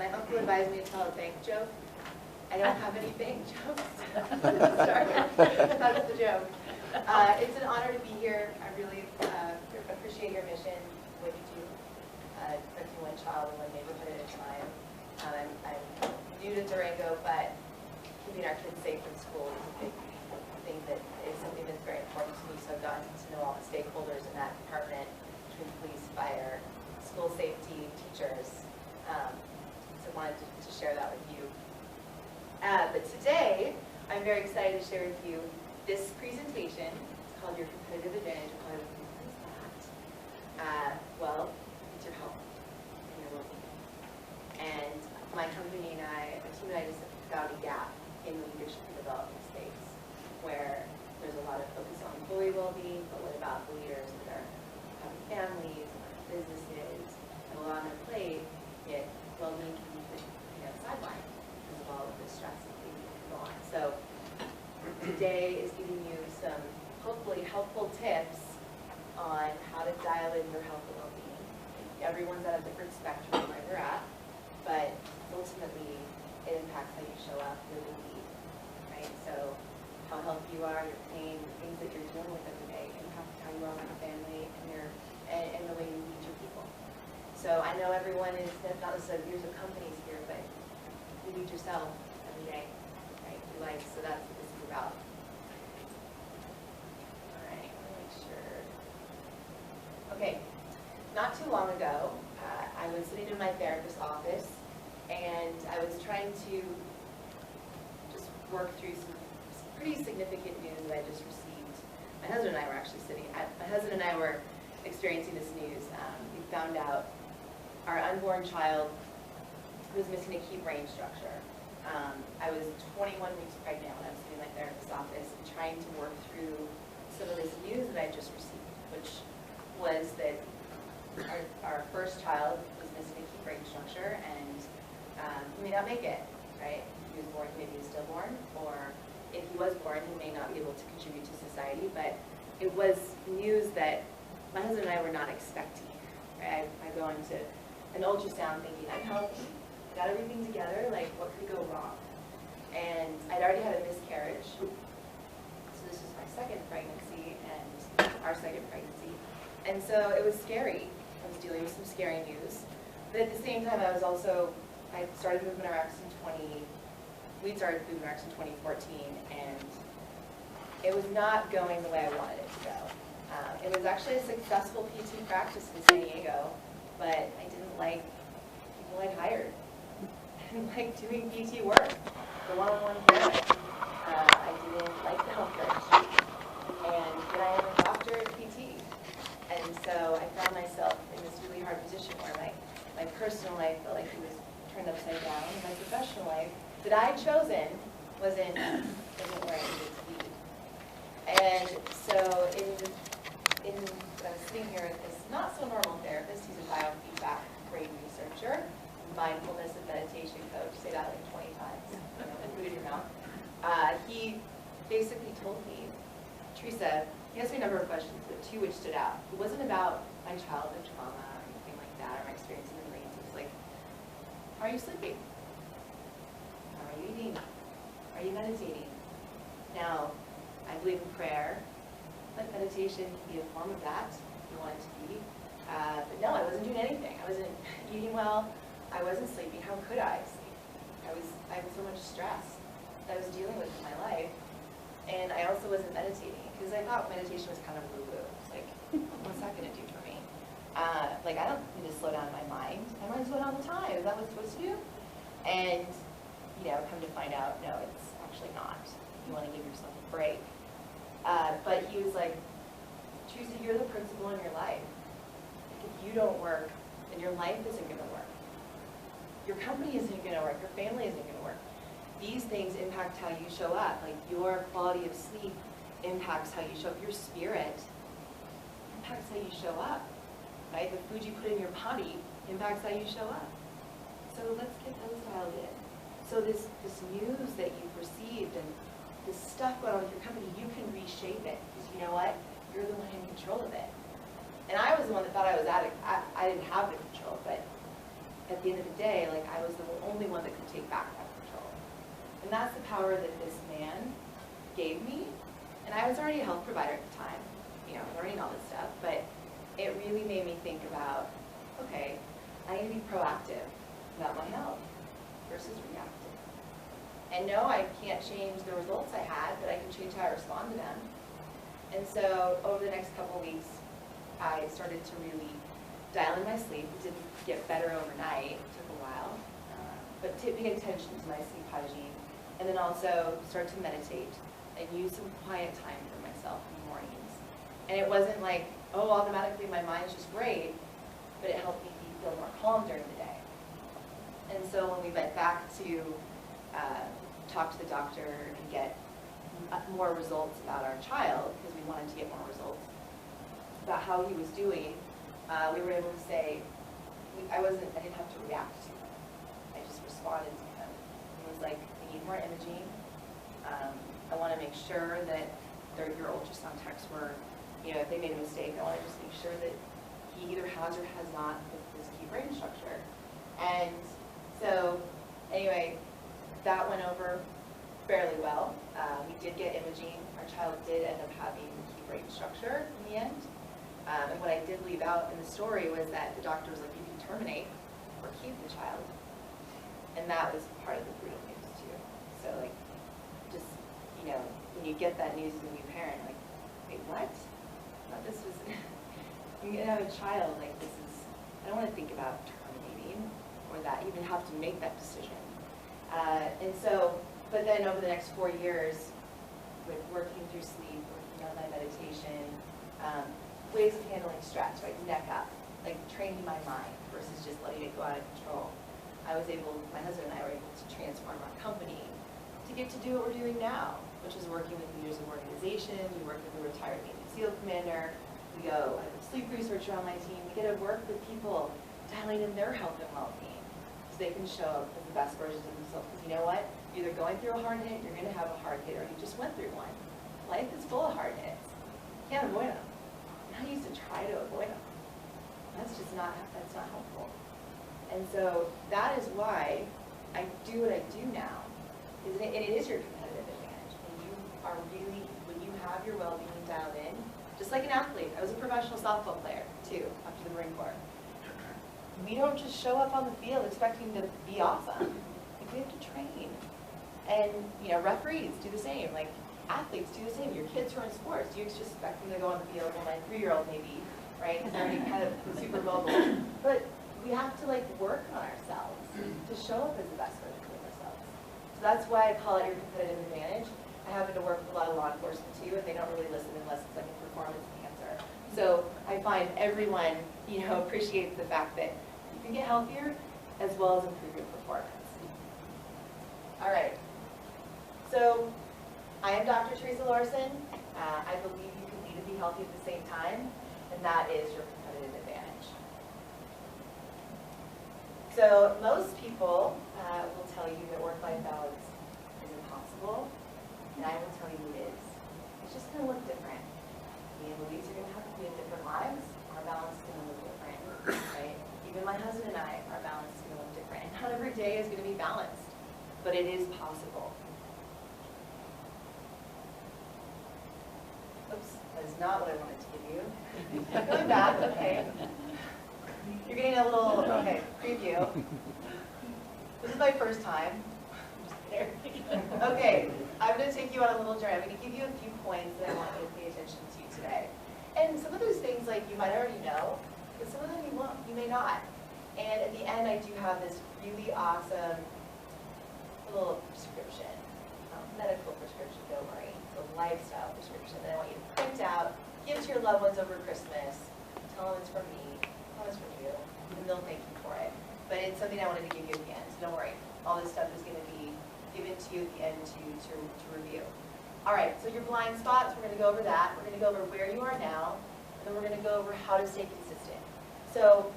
My uncle advised me to tell a bank joke. I don't have any bank jokes. Sorry, that's the joke. It's an honor to be here. I really appreciate your mission, what you do, correcting one child in one neighborhood at a time. I'm new to Durango, but keeping our kids safe in school is a big thing that is something that's very important to me. So I've gotten to know all the stakeholders in that department, between police, fire, school safety, teachers. So I wanted to share that with you. But today, I'm very excited to share with you this presentation. It's called Your Competitive Advantage. What is that? Well, it's your health and your well-being. And my company and I, my team and I, just found a gap in the leadership and development space where there's a lot of focus on employee well-being, but what about the leaders that are having families, businesses, and a lot on their plate, yet well-being can be put sidelined because of all of the stress that they go on. So today is giving you some hopefully helpful tips on how to dial in your health and well-being. Everyone's at a different spectrum where they're at, but ultimately it impacts how you show up, your well-being, right? So how healthy you are, your pain, the things that you're dealing with every day impact how you are with your family and the way you lead your people. So I know everyone is not necessarily years of companies here, but you lead yourself every day, right? Your life. So that's what this is about. All right, let me make sure. Okay, not too long ago, I was sitting in my therapist's office, and I was trying to just work through some pretty significant news that I just received. My husband and I were actually my husband and I were experiencing this news. We found out our unborn child was missing a key brain structure. I was 21 weeks pregnant when I was sitting in my therapist's office and trying to work through some of this news that I just received, which was that our first child was missing a key brain structure, and he may not make it, right? If he was born, maybe he was stillborn, or if he was born, he may not be able to contribute to society, but it was news that my husband and I were not expecting. Right? I go into an ultrasound thinking, I'm healthy, got everything together, like what could go wrong? And I'd already had a miscarriage, so this was my second pregnancy and our second pregnancy. And so it was scary. I was dealing with some scary news. But at the same time, I started Movement RX we'd started Movement RX in 2014, and it was not going the way I wanted it to go. It was actually a successful PT practice in San Diego, but I didn't like people I'd hired. I didn't like doing PT work, the one-on-one care. I didn't like the healthcare industry. And then I am a doctor of PT. And so I found myself in this really hard position where my personal life felt like it was turned upside down, and my professional life that I had chosen wasn't where I needed to be. And so I was sitting here with this not so normal therapist. He's a biofeedback brain researcher, mindfulness and meditation coach. Say that like 20 times, put it in your mouth. He basically told me, Teresa, he asked me a number of questions, but two which stood out. It wasn't about my childhood trauma or anything like that, or my experience in the Marines. It was like, how are you sleeping? How are you eating? Are you meditating? Now, I believe in prayer, but meditation can be a form of that if you want it to be. But no, I wasn't doing anything. I wasn't eating well. I wasn't sleeping. How could I sleep? I had so much stress that I was dealing with in my life. And I also wasn't meditating because I thought meditation was kind of woo-woo. It's like, what's that going to do for me? Like, I don't need to slow down my mind. My mind's going all the time. Is that what it's supposed to do? And, come to find out, no, it's actually not. You want to give yourself a break. But he was like, Teresa, you're the principal in your life. If you don't work, then your life isn't going to work. Your company isn't going to work. Your family isn't going to work. These things impact how you show up. Like your quality of sleep impacts how you show up. Your spirit impacts how you show up. Right? The food you put in your body impacts how you show up. So let's get those dialed in. So this news that you've received and this stuff going on with your company, you can reshape it. Because you know what? You're the one in control of it. And I was the one that thought I was I didn't have the control, but at the end of the day, like I was the only one that could take back that control. And that's the power that this man gave me. And I was already a health provider at the time, you know, learning all this stuff, but it really made me think about, okay, I need to be proactive about my health versus reactive. And no, I can't change the results I had, but I can change how I respond to them. And so over the next couple of weeks, I started to really dial in my sleep. It didn't get better overnight, it took a while, but paying attention to my sleep hygiene, and then also start to meditate and use some quiet time for myself in the mornings. And it wasn't like, oh, automatically my mind's just great, but it helped me feel more calm during the day. And so when we went back to talk to the doctor and get more results about our child, because we wanted to get more results about how he was doing, we were able to say, I didn't have to react to him. I just responded to him. It was like, we need more imaging. I want to make sure that your ultrasound techs were, you know, if they made a mistake, I want to just make sure that he either has or has not this key brain structure. And so, anyway, that went over fairly well. We did get imaging. Our child did end up having key brain structure in the end. And what I did leave out in the story was that the doctor was like, you can terminate or keep the child. And that was part of the brutal news too. So like, just, you know, when you get that news as a new parent, like, wait, what? I thought this was, you're gonna have a child, like this is, I don't want to think about terminating or that, even have to make that decision. And so, but then over the next 4 years, with working through sleep, working on my meditation, ways of handling stress, right, neck up, like training my mind versus just letting it go out of control. I was able, my husband and I were able to transform our company to get to do what we're doing now, which is working with leaders of organizations. We work with a retired Navy SEAL commander. We go, I have a sleep researcher on my team. We get to work with people dialing in their health and well-being so they can show up as the best versions of themselves. Because you know what? You're either going through a hard hit, you're going to have a hard hit, or you just went through one. Life is full of hard hits. You can't avoid them. I used to try to avoid them. That's not helpful. And so that is why I do what I do now. And it is your competitive advantage. When you have your well-being dialed in, just like an athlete. I was a professional softball player too, after the Marine Corps. We don't just show up on the field expecting to be awesome. Like, we have to train. And you know, referees do the same. Like, athletes do the same. Your kids who are in sports, you just expect them to go on the field. Well, my 3-year-old maybe, right? Because they're already kind of super mobile. But we have to like work on ourselves to show up as the best version of ourselves. So that's why I call it your competitive advantage. I happen to work with a lot of law enforcement too, and they don't really listen unless it's like a performance enhancer. So I find everyone, you know, appreciates the fact that you can get healthier as well as improve your performance. All right. So I am Dr. Teresa Larson. I believe you can lead and be healthy at the same time, and that is your competitive advantage. So most people will tell you that work-life balance is impossible, and I will tell you it is. It's just going to look different. Me and Louise are going to have to live different lives. Our balance is going to look different, right? Even my husband and I, our balance is going to look different. And not every day is going to be balanced, but it is possible. Oops, that is not what I wanted to give you. Going back, okay. You're getting a little, okay, preview. This is my first time. Okay, I'm going to take you on a little journey. I'm going to give you a few points that I want you to pay attention to today. And some of those things, like, you might already know, but some of them you won't, you may not. And at the end, I do have this really awesome little prescription, medical prescription, don't worry. It's a lifestyle prescription that I want you to print out, give to your loved ones over Christmas, tell them it's from me, tell them it's from you, and they'll thank you for it. But it's something I wanted to give you at the end, so don't worry. All this stuff is going to be given to you at the end to review. All right, so your blind spots, we're going to go over that. We're going to go over where you are now, and then we're going to go over how to stay consistent. So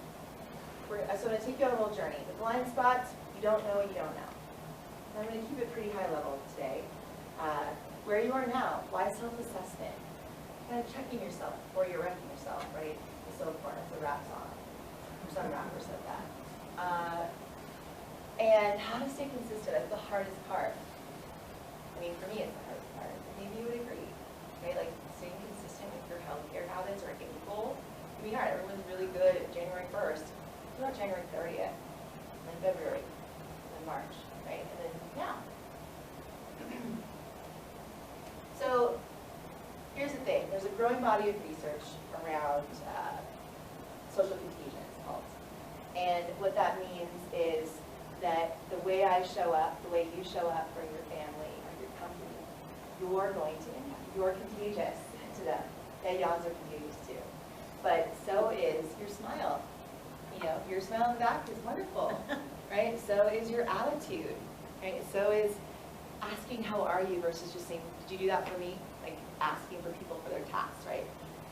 I'm going to take you on a little journey. The blind spots, you don't know what you don't know. I'm going to keep it pretty high level today. Where you are now, why self-assessment? Kind of checking yourself before you're wrecking yourself, right? It's so important. It's a rap song. Some rapper said that. And how to stay consistent, that's the hardest part. I mean, for me, it's the hardest part. Maybe you would agree, right? Like, staying consistent with your healthcare habits or a goal can be hard. Everyone's really good at January 1st. What about January 30th, and then February, and then March, right? And then now. So, here's the thing. There's a growing body of research around social contagion, it's called. And what that means is that the way I show up, the way you show up for your family or your company, you're going to impact. You're contagious to them. Yeah, yawns are contagious too. But so is your smile. You know, your smile in the back is wonderful, right? So is your attitude, right? So is asking how are you versus just saying, did you do that for me? Like asking for people for their tasks, right?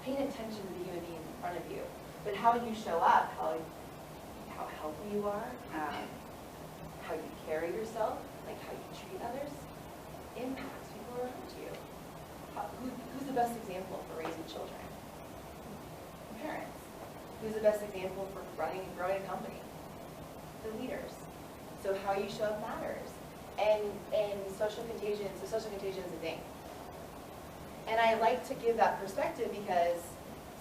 Paying attention to the human being in front of you. But how you show up, how healthy you are, how you carry yourself, like how you treat others, impacts people around you. Who's the best example for raising children? Parents. Who's the best example for growing a company? The leaders. So how you show up matters. And social contagion, so social contagion is a thing. And I like to give that perspective because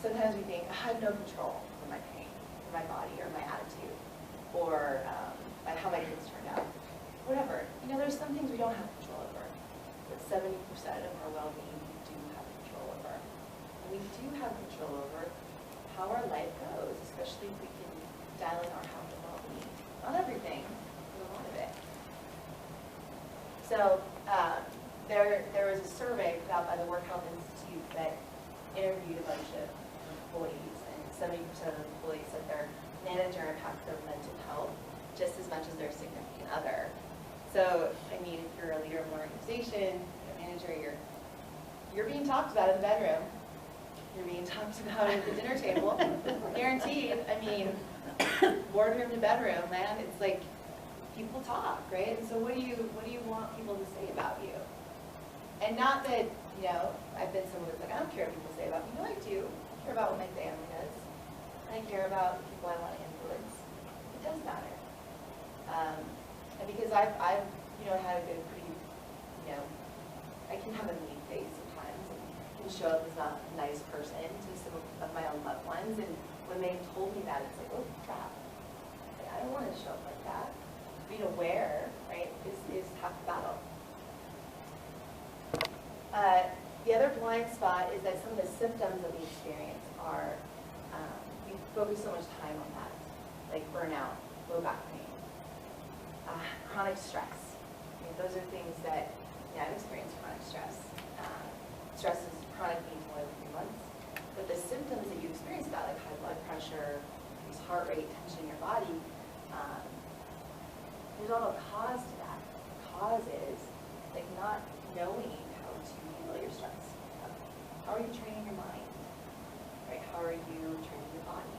sometimes we think, I have no control over my pain, or my body, or my attitude, or how my kids turned out. Whatever. You know, there's some things we don't have control over, but 70% of our well-being we do have control over. And we do have control over how our life goes, especially if we can dial in our health and well-being. Not everything, but a lot of it. So there was a survey put out by the Work Health Institute that interviewed a bunch of employees, and 70% of the employees said their manager impacted their mental health just as much as their significant other. So, I mean, if you're a leader of an organization, a manager, you're being talked about in the bedroom. You're being talked about at the dinner table. Guaranteed. I mean, boardroom to bedroom, man. It's like people talk, right? And so what do you want people to say about you? And not that, you know, I've been someone who's like, I don't care what people say about me. No, I do. I care about what my family does. I care about the people I want to influence. It does matter. And because I've you know, had a good, pretty, you know, I can have a mean face sometimes and can show up as not a nice person to some of my own loved ones. And when they told me that, it's like, oh crap. Like, I don't want to show up like that. Being aware, right, is half the battle. The other blind spot is that some of the symptoms that we experience are, we focus so much time on that, like burnout, low back pain, chronic stress. I mean, those are things that, yeah, I've experienced chronic stress. Stress is chronic pain for more than 3 months. But the symptoms that you experience that, like high blood pressure, increased heart rate, tension in your body, there's all a cause to that. The cause is like not knowing how to handle your stress. How are you training your mind? Right? How are you training your body?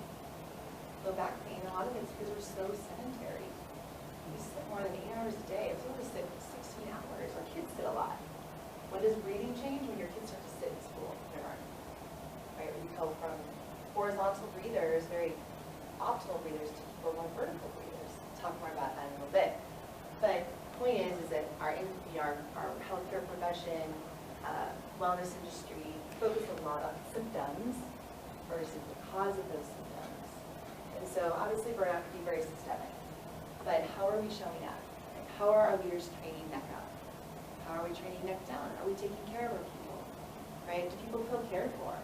Low back pain, a lot of it's because we're so sedentary. We sit more than 8 hours a day. It's over 16 hours. Our kids sit a lot. When does breathing change? When your kids start to sit in school. Right? You go from horizontal breathers, very optimal breathers, to people more vertical breathers. We'll talk more about that in a little bit. But the point is that our healthcare profession, wellness industry focus a lot on symptoms versus the cause of those symptoms. And so obviously burnout can be very systemic. But how are we showing up? Like, how are our leaders training neck up? How are we training neck down? Are we taking care of our people? Right? Do people feel cared for?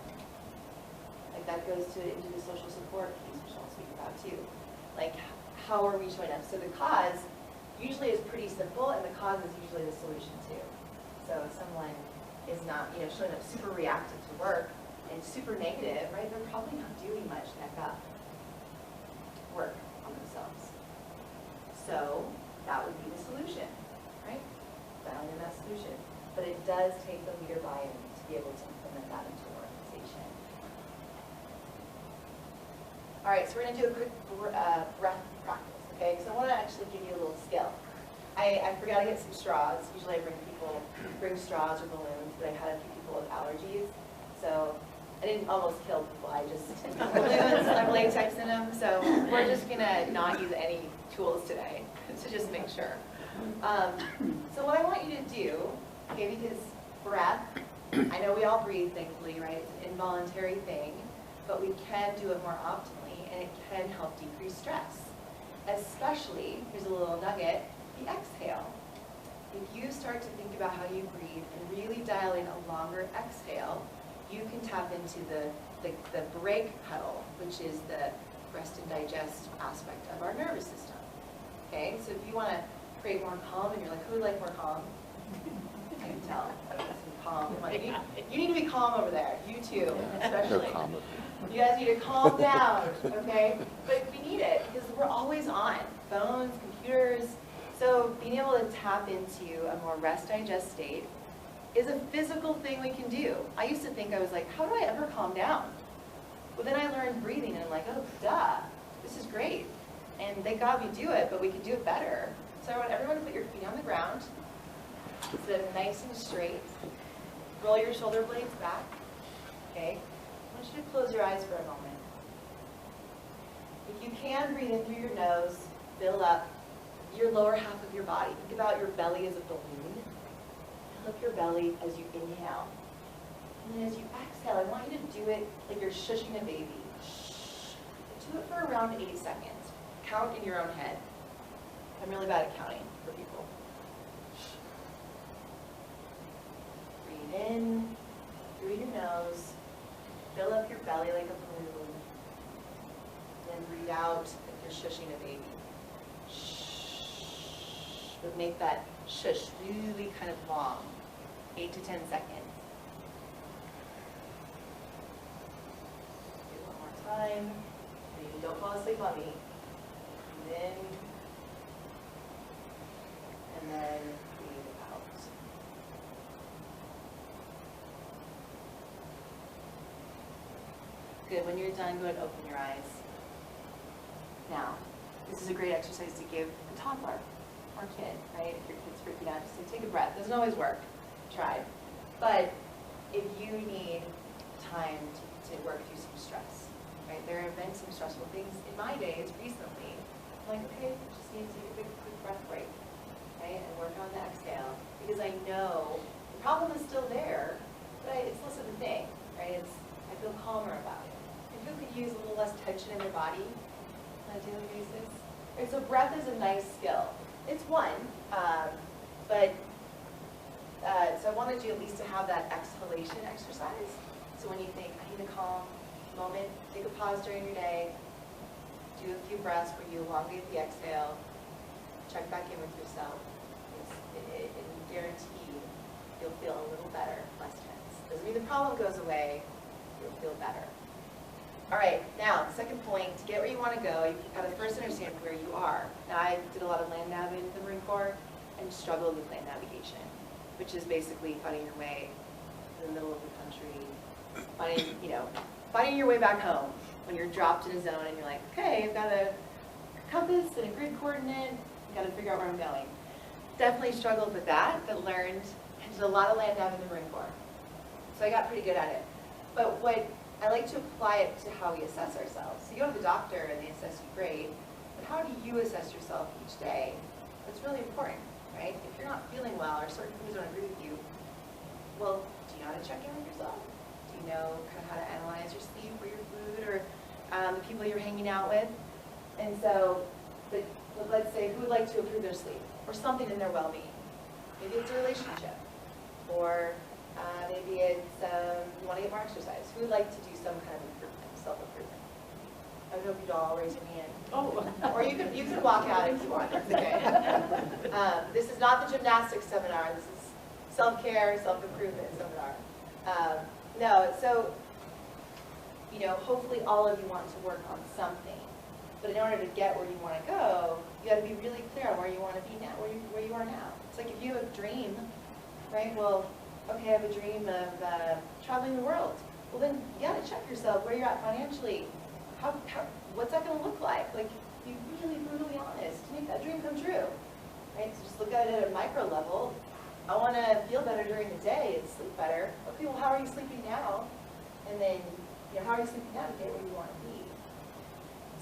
Like that goes into the social support piece, which I'll speak about too. Like, how are we showing up? So the cause usually is pretty simple, and the cause is usually the solution too. So if someone is not, you know, showing up super reactive to work and super negative, right? They're probably not doing much neck up work on themselves. So that would be the solution, right? Found in that solution. But it does take the leader buy-in to be able to implement that into an organization. All right, so we're going to do a quick breath practice, okay? Because I want to actually give you a little skill. I forgot to get some straws. Usually I bring straws or balloons, but I had a few people with allergies. So I didn't almost kill people, I just, balloons have latex in them, so we're just gonna not use any tools today, to just make sure. So what I want you to do, okay, because breath, I know we all breathe, thankfully, right? It's an involuntary thing, but we can do it more optimally, and it can help decrease stress. Especially, here's a little nugget, the exhale. If you start to think about how you breathe and really dial in a longer exhale, you can tap into the brake pedal, which is the rest and digest aspect of our nervous system. Okay, so if you want to create more calm, and you're like, who would like more calm? I can tell. Calm. Like, you need to be calm over there. You too, especially. You guys need to calm down, okay? But we need it because we're always on phones, computers. So being able to tap into a more rest digest state is a physical thing we can do. I used to think, I was like, how do I ever calm down? But then I learned breathing, and I'm like, oh, duh, this is great. And thank God we do it, but we can do it better. So I want everyone to put your feet on the ground, sit nice and straight. Roll your shoulder blades back, okay? I want you to close your eyes for a moment. If you can, breathe in through your nose, fill up your lower half of your body. Think about your belly as a balloon. Fill up your belly as you inhale. And then as you exhale, I want you to do it like you're shushing a baby. Shh. Do it for around 8 seconds. Count in your own head. I'm really bad at counting for people. Breathe in through your nose. Fill up your belly like a balloon. Then breathe out like you're shushing a baby. Shh. But make that shush really kind of long. 8 to 10 seconds. Do it one more time. Maybe don't fall asleep on me. Breathe in. And then breathe out. Good. When you're done, go ahead and open your eyes. Now, this is a great exercise to give a toddler or kid, right? If your kid's freaking out, just say, take a breath. Doesn't always work. Try. But if you need time to work through some stress, right? There have been some stressful things in my days recently. I'm like, okay, just need to take a big, quick breath break, right? And work on the exhale. Because I know the problem is still there, but it's less of a thing, right? I feel calmer about it. If you could use a little less tension in your body on a daily basis. Right, so breath is a nice skill. It's one, so I wanted you at least to have that exhalation exercise. So when you think, I need a calm moment, take a pause during your day, do a few breaths where you elongate the exhale, check back in with yourself. And guarantee you'll feel a little better, less tense. Doesn't mean the problem goes away, you'll feel better. All right, now, the second point, to get where you want to go, you've got to first understand where you are. Now, I did a lot of land nav in the Marine Corps and struggled with land navigation, which is basically finding your way in the middle of the country, finding your way back home when you're dropped in a zone and you're like, okay, I've got a compass and a grid coordinate, I've got to figure out where I'm going. Definitely struggled with that, but learned, and did a lot of land nav in the Marine Corps. So I got pretty good at it. But what I like to apply it to how we assess ourselves. So you go to the doctor and they assess you great, but how do you assess yourself each day? That's really important, right? If you're not feeling well or certain foods don't agree with you, well, do you know how to check in with yourself? Do you know kind of how to analyze your sleep or your food or the people you're hanging out with? And so, but let's say, who would like to improve their sleep or something in their well-being? Maybe it's a relationship, or maybe it's you want to get more exercise. Who would like to do some kind of improvement, self-improvement? I would hope you'd all raise your hand. Oh. Or you could walk out if you want. That's okay. This is not the gymnastics seminar. This is self-care, self-improvement seminar. No, so hopefully all of you want to work on something. But in order to get where you want to go, you got to be really clear on where you want to be now, where you are now. It's like if you have a dream, right? Well, okay, I have a dream of traveling the world. Well, then you got to check yourself where you're at financially. What's that going to look like? Like, be really brutally honest to make that dream come true. Right? So just look at it at a micro level. I want to feel better during the day and sleep better. Okay, well, how are you sleeping now? And then how are you sleeping now to get where you want to be?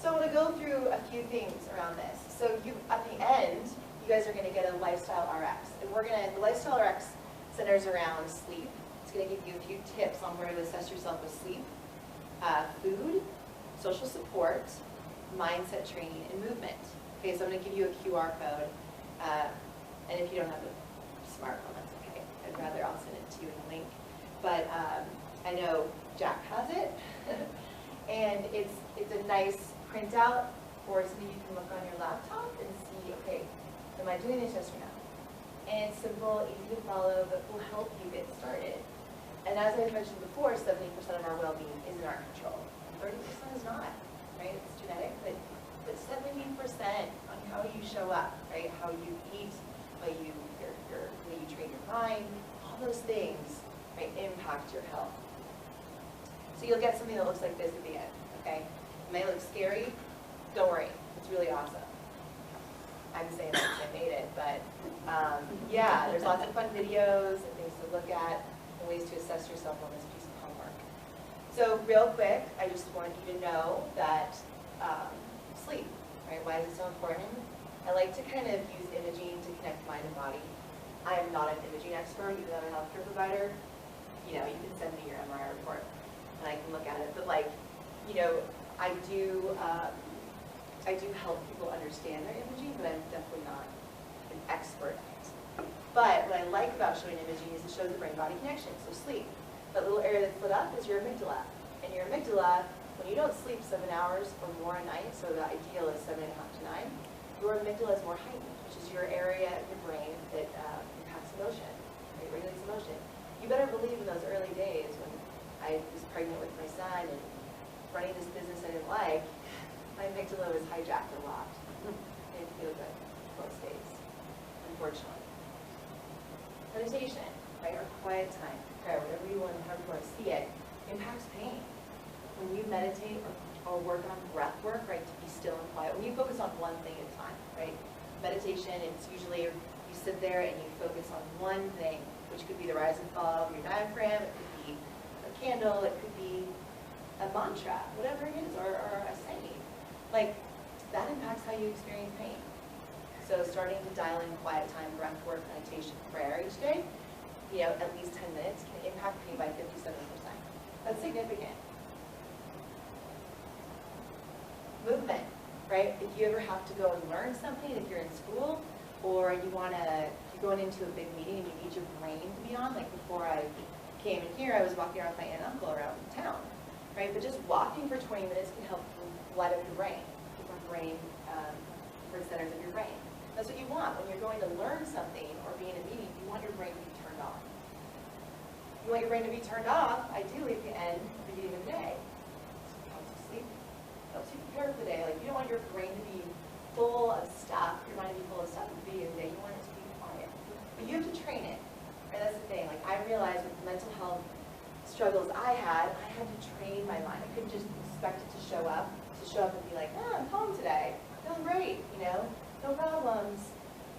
So I'm going to go through a few things around this. So at the end, you guys are going to get a Lifestyle RX. And the Lifestyle RX centers around sleep. It's going to give you a few tips on where to assess yourself with sleep, food, social support, mindset training, and movement. Okay, so I'm going to give you a QR code. And if you don't have a smartphone, that's okay. I'd rather I'll send it to you in a link. But I know Jack has it. And it's a nice printout, or something you can look on your laptop and see, okay, am I doing this yes or no? And it's simple, easy to follow, but will help you get started. And as I mentioned before, 70% of our well-being is in our control. 30% is not, right? It's genetic, but 70% on how you show up, right? How you eat, how you train your mind, all those things, right, impact your health. So you'll get something that looks like this at the end, okay? It may look scary, don't worry, it's really awesome. I'm saying that because I made it, but yeah, there's lots of fun videos and things to look at and ways to assess yourself on this piece of homework. So real quick, I just want you to know that sleep, right? Why is it so important? I like to kind of use imaging to connect mind and body. I am not an imaging expert, even though I'm a healthcare provider. You can send me your MRI report and I can look at it. But I do help people understand their imaging, but I'm definitely not an expert at it. But what I like about showing imaging is it shows the brain-body connection, so sleep. That little area that's lit up is your amygdala. And your amygdala, when you don't sleep 7 hours or more a night, so the ideal is 7.5 to 9, your amygdala is more heightened, which is your area of your brain that impacts emotion, right, regulates emotion. You better believe in those early days when I was pregnant with my son and running this business I didn't like, my amygdala was hijacked a lot. It didn't feel good most days, unfortunately. Meditation, right, or quiet time, prayer, whatever you want, however you want to see it, impacts pain. When you meditate or work on breath work, right, to be still and quiet, when you focus on one thing at a time, right, meditation, it's usually you sit there and you focus on one thing, which could be the rise and fall of your diaphragm, it could be a candle, it could be a mantra, whatever it is, or a saying. Like, that impacts how you experience pain. So starting to dial in quiet time, breath work, meditation, prayer each day, at least 10 minutes can impact pain by 57%. That's significant. Movement, right? If you ever have to go and learn something, if you're in school, or you're going into a big meeting and you need your brain to be on, like before I came in here, I was walking around with my aunt and uncle around town, right? But just walking for 20 minutes can help light up your brain, different centers of your brain. That's what you want when you're going to learn something or be in a meeting. You want your brain to be turned on. You want your brain to be turned off, ideally at the end of the beginning of the day. It helps you sleep, helps you prepare for the day. Like, you don't want your brain to be full of stuff, your mind to be full of stuff at the beginning of the day. You want it to be quiet. But you have to train it. Right? That's the thing. Like, I realized with the mental health struggles I had to train my mind. I couldn't just expect it to show up and be like, I'm calm today. I'm feeling great, no problems.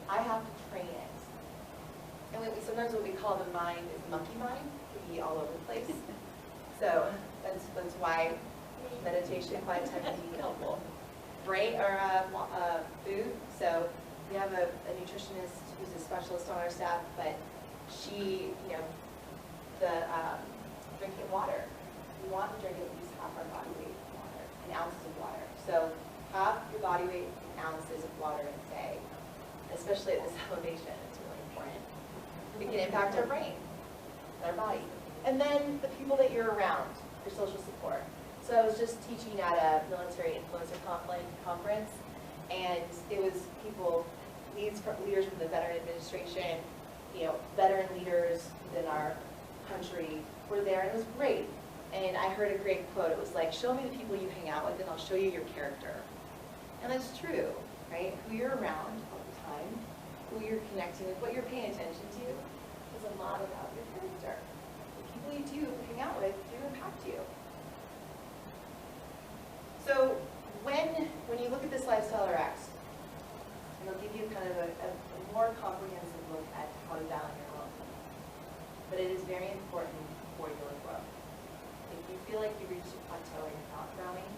I have to train it. And sometimes what we call the mind is monkey mind. It can be all over the place. So that's why meditation, quiet time can be helpful. Food. So we have a nutritionist who's a specialist on our staff, but she, drinking water. We want to drink at least half our body weight of water, in ounces of water. So half your body weight in ounces of water a day, especially at this elevation. It's really important. It can impact our brain and our body. And then the people that you're around, your social support. So I was just teaching at a military influencer conference, and it was leaders from the Veteran Administration, veteran leaders within our country were there, and it was great. And I heard a great quote. It was like, show me the people you hang out with, and I'll show you your character. And that's true, right? Who you're around all the time, who you're connecting with, what you're paying attention to, is a lot about your character. The people you do hang out with do impact you. So when you look at this Lifestyle RX, it'll give you kind of a more comprehensive look at how to dial in your well-being. But it is very important for your growth. If you feel like you reached a plateau and you're not growing,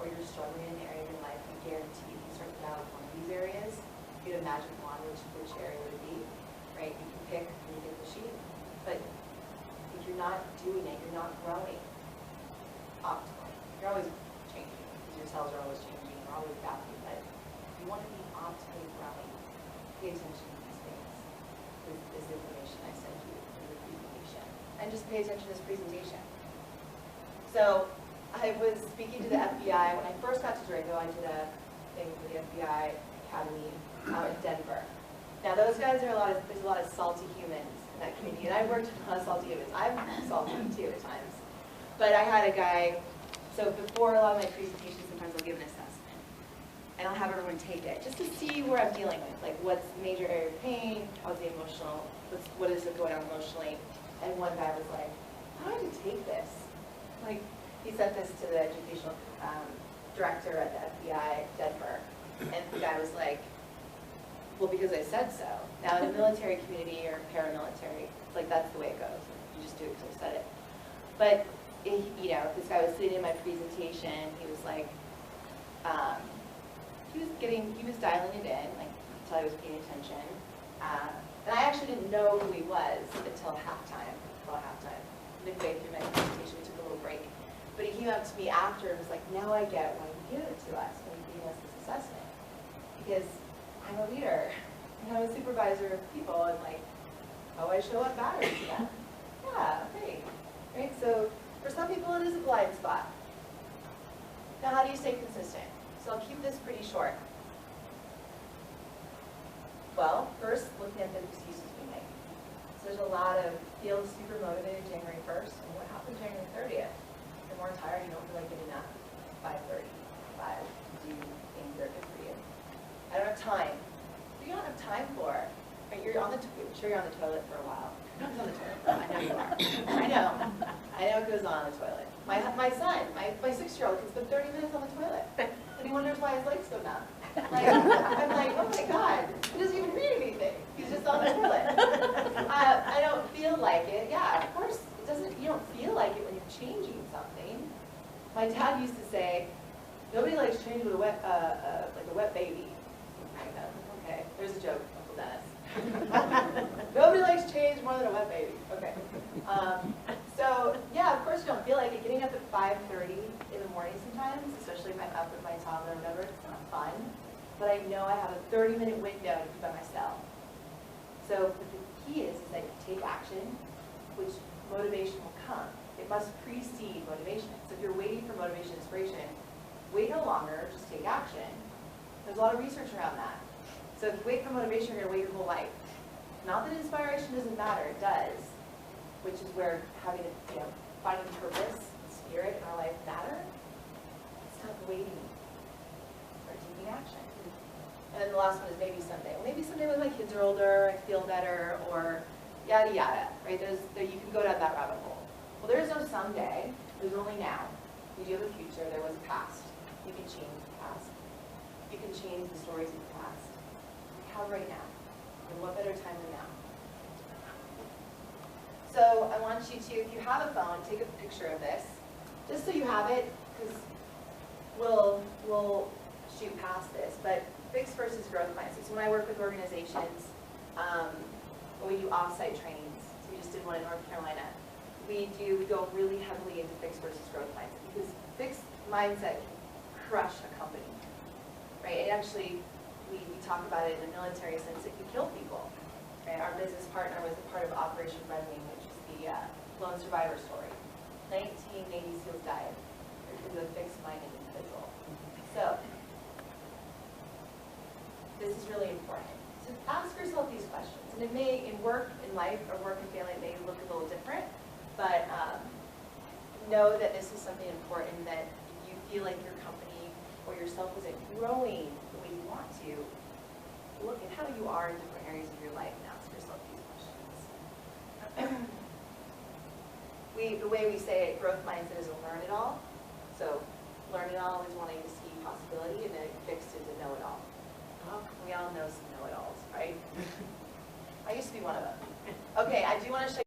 or you're struggling in an area of your life, I guarantee if you started out with one of these areas, you'd imagine one which area would it be, right? You can pick and you get the sheet. But if you're not doing it, you're not growing optimally. You're always changing, because your cells are always changing, you're always adapting, but you want to be optimally growing. Pay attention to these things. This is information I sent you in the presentation. And just pay attention to this presentation. So I was speaking to the FBI. When I first got to Durango, I did a thing for the FBI Academy out in Denver. Now those guys are there's a lot of salty humans in that community, and I've worked with a lot of salty humans. I'm salty too at times. But I had a guy, so before a lot of my presentations, sometimes I'll give an assessment. And I'll have everyone take it, just to see where I'm dealing with, like what's the major area of pain, how's the emotional, what is it going on emotionally. And one guy was like, how do I take this? Like, he sent this to the educational director at the FBI Denver, and the guy was like, well, because I said so. Now, in the military community or paramilitary, it's like that's the way it goes. You just do it because I said it. But, you know, this guy was sitting in my presentation, he was like, he was dialing it in, like, until I was paying attention. And I actually didn't know who he was until halftime, midway through my presentation, we took a little break. But he came up to me after and was like, now I get why you gave it to us when you gave us this assessment. Because I'm a leader, and I'm a supervisor of people, and like, how I show up matters to them. Yeah, great. Right? So for some people it is a blind spot. Now how do you stay consistent? So I'll keep this pretty short. Well, first, looking at the excuses we make. So there's a lot of feel super motivated January 1st, and what happens January 30th? You're more tired, you don't feel like getting up. 5:30, 5, do things that are good for you. I don't have time. What do you not have time for? Right, you're on the sure you're on the toilet for a while. You're not on the toilet. I know you are. I know it goes on the toilet. My son, my 6-year-old can spend 30 minutes on the toilet. And he wonders why his legs go numb. Like, I'm like, oh my God, he doesn't even read anything. He's just on the toilet. I don't feel like it. Yeah, of course, it doesn't. You don't feel like it when you're changing something. My dad used to say, nobody likes changing with like a wet baby. Okay, there's a joke, Uncle Dennis. Nobody likes change more than a wet baby. Okay. So yeah, of course you don't feel like it. Getting up at 5:30 in the morning sometimes, especially if I'm up with my toddler or whatever, it's not fun. But I know I have a 30-minute window to be by myself. So the key is that you take action, which motivation will come. It must precede motivation. So if you're waiting for motivation, inspiration, wait no longer, just take action. There's a lot of research around that. So if you wait for motivation, you're going to wait your whole life. Not that inspiration doesn't matter, it does, which is where having, finding purpose, spirit in our life matter. Stop waiting. Start taking action. And then the last one is maybe someday. Well, maybe someday when my kids are older, I feel better, or yada yada, right? You can go down that rabbit hole. Well, there is no someday. There's only now. You do have a future. There was a past. You can change the past. You can change the stories of the past. You have right now. And what better time than now? So I want you to, if you have a phone, take a picture of this, just so you have it, because we'll shoot past this. But fixed versus growth mindset. So when I work with organizations, when we do off-site trainings, so we just did one in North Carolina, we go really heavily into fixed versus growth mindset, because fixed mindset can crush a company, right? It actually, we talk about it in the military sense, it can kill people. Right? Our business partner was a part of Operation Red Wing, which is the lone survivor story. 19 Navy SEALs died because of a fixed-minded individual. So, this is really important. So ask yourself these questions. And it may, in work, in life, or work and family, it may look a little different, but know that this is something important, that if you feel like your company or yourself isn't growing the way you want to, look at how you are in different areas of your life and ask yourself these questions. The way we say it, growth mindset is a learn it all. So learn it all is wanting to see possibility, and then fixed is a know it all. We all know some know-it-alls, right? I used to be one of them. Okay, I do want to show you